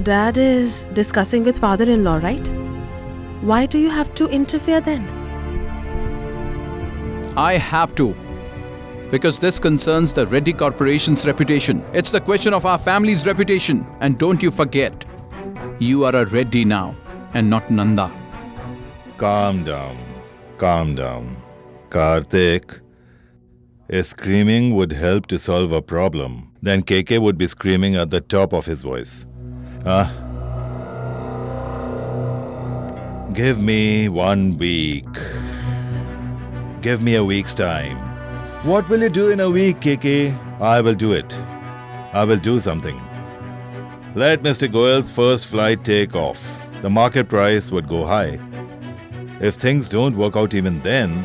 Dad is discussing with father-in-law, right? Why do you have to interfere then? I have to. Because this concerns the Reddy Corporation's reputation. It's the question of our family's reputation. And don't you forget, you are a Reddy now and not Nanda. Calm down. Calm down. Karthik, if screaming would help to solve a problem, then KK would be screaming at the top of his voice. Huh? Give me 1 week. Give me a week's time. What will you do in a week, KK? I will do it. I will do something. Let Mr. Goyal's first flight take off. The market price would go high. If things don't work out even then,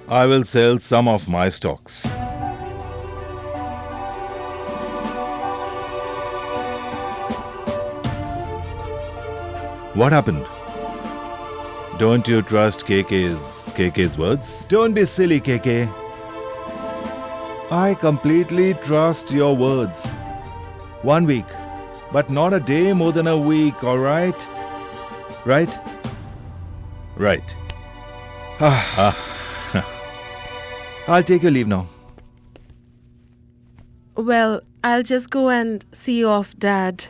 I will sell some of my stocks. What happened? Don't you trust KK's words? Don't be silly, KK. I completely trust your words. 1 week, but not a day more than a week, all right? Right? Right. I'll take your leave now. Well, I'll just go and see you off, Dad.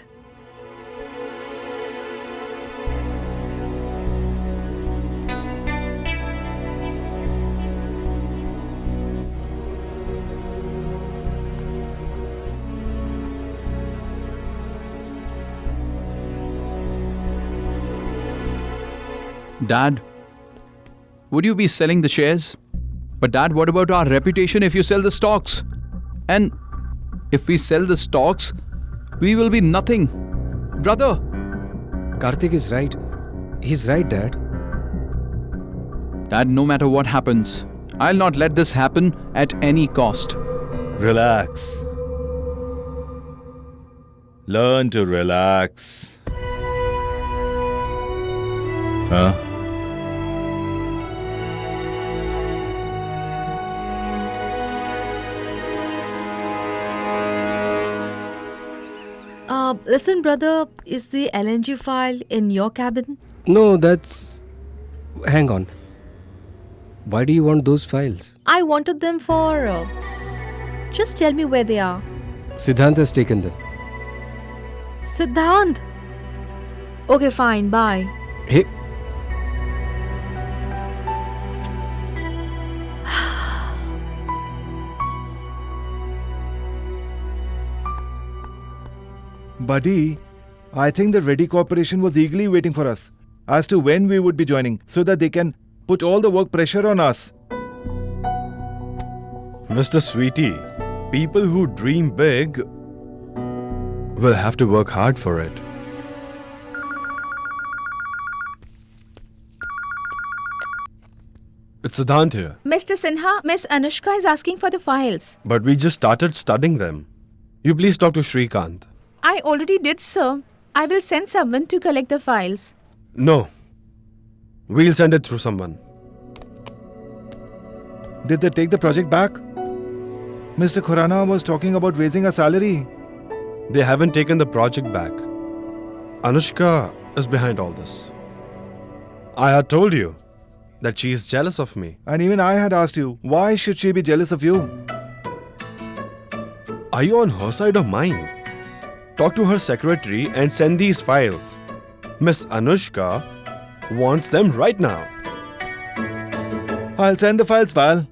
Dad, would you be selling the shares? But Dad, what about our reputation if you sell the stocks? And if we sell the stocks, we will be nothing. Brother! Karthik is right. He's right, Dad. Dad, no matter what happens, I'll not let this happen at any cost. Relax. Learn to relax. Huh? Listen, brother, is the LNG file in your cabin? No, that's... Hang on. Why do you want those files? I wanted them for... Just tell me where they are. Siddhant has taken them. Siddhant! Okay, fine, bye. Hey, Buddy, I think the Reddy Corporation was eagerly waiting for us as to when we would be joining so that they can put all the work pressure on us. Mr. Sweetie, people who dream big will have to work hard for it. It's Siddhant here, Mr. Sinha, Miss Anushka is asking for the files. but we just started studying them. You please talk to Shrikant. I already did, sir. I will send someone to collect the files. No. We'll send it through someone. Did they take the project back? Mr. Khurana was talking about raising a salary. They haven't taken the project back. Anushka is behind all this. I had told you that she is jealous of me. And even I had asked you, why should she be jealous of you? Are you on her side or mine? Talk to her secretary and send these files. Miss Anushka wants them right now. I'll send the files, pal.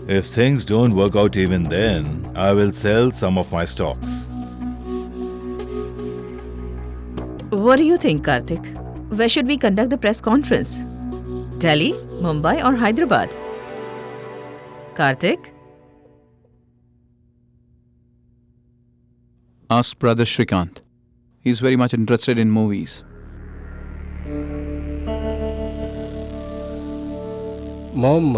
If things don't work out even then, I will sell some of my stocks. What do you think, Karthik? Where should we conduct the press conference? Delhi, Mumbai or Hyderabad? Karthik? Ask brother Shrikant. He's very much interested in movies. Mom,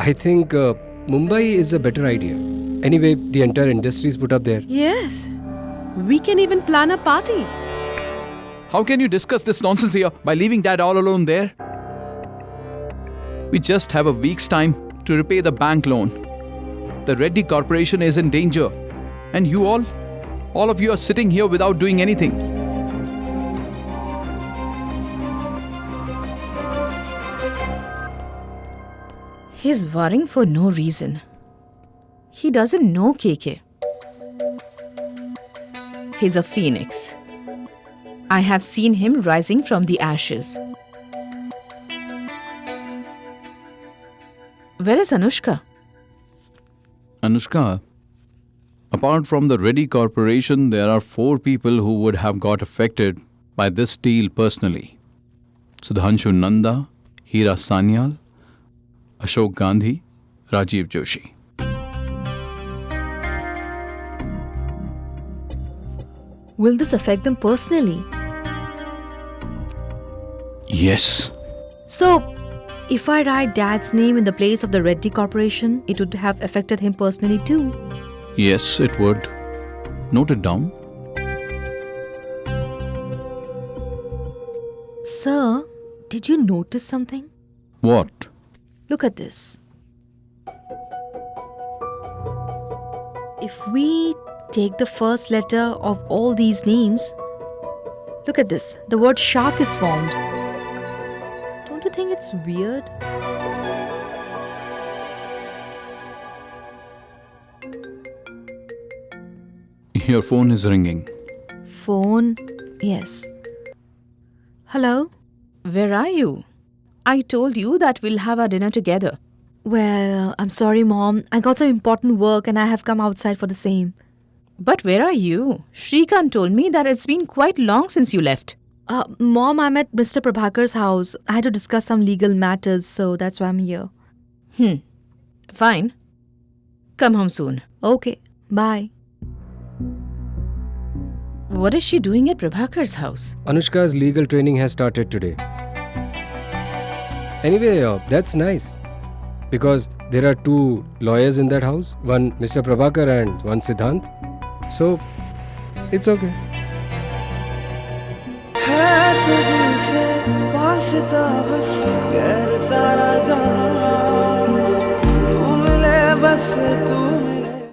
I think Mumbai is a better idea. Anyway, the entire industry is put up there. Yes. We can even plan a party. How can you discuss this nonsense here by leaving Dad all alone there? We just have a week's time to repay the bank loan. The Reddy Corporation is in danger. And you all of you are sitting here without doing anything. He's worrying for no reason. He doesn't know KK. He's a phoenix. I have seen him rising from the ashes. Where is Anushka? Anushka, apart from the Reddy Corporation, there are 4 people who would have got affected by this deal personally. Sudhanshu Nanda, Hira Sanyal, Ashok Gandhi, Rajiv Joshi. Will this affect them personally? Yes. So, if I write Dad's name in the place of the Reddy Corporation, it would have affected him personally too. Yes, it would. Note it down. Sir, did you notice something? What? Look at this. If we take the first letter of all these names, look at this. The word shark is formed. Don't you think it's weird? Your phone is ringing. Phone? Yes. Hello? Where are you? I told you that we'll have our dinner together. Well, I'm sorry, Mom. I got some important work and I have come outside for the same. But where are you? Shrikant told me that it's been quite long since you left. Mom, I'm at Mr. Prabhakar's house. I had to discuss some legal matters, so that's why I'm here. Fine. Come home soon. Okay, bye. What is she doing at Prabhakar's house? Anushka's legal training has started today. Anyway, that's nice. Because there are 2 lawyers in that house. One Mr. Prabhakar and one Siddhant. So, it's okay. है तुझसे वास्ता बस गैर सारा जहां तू मिले बस तू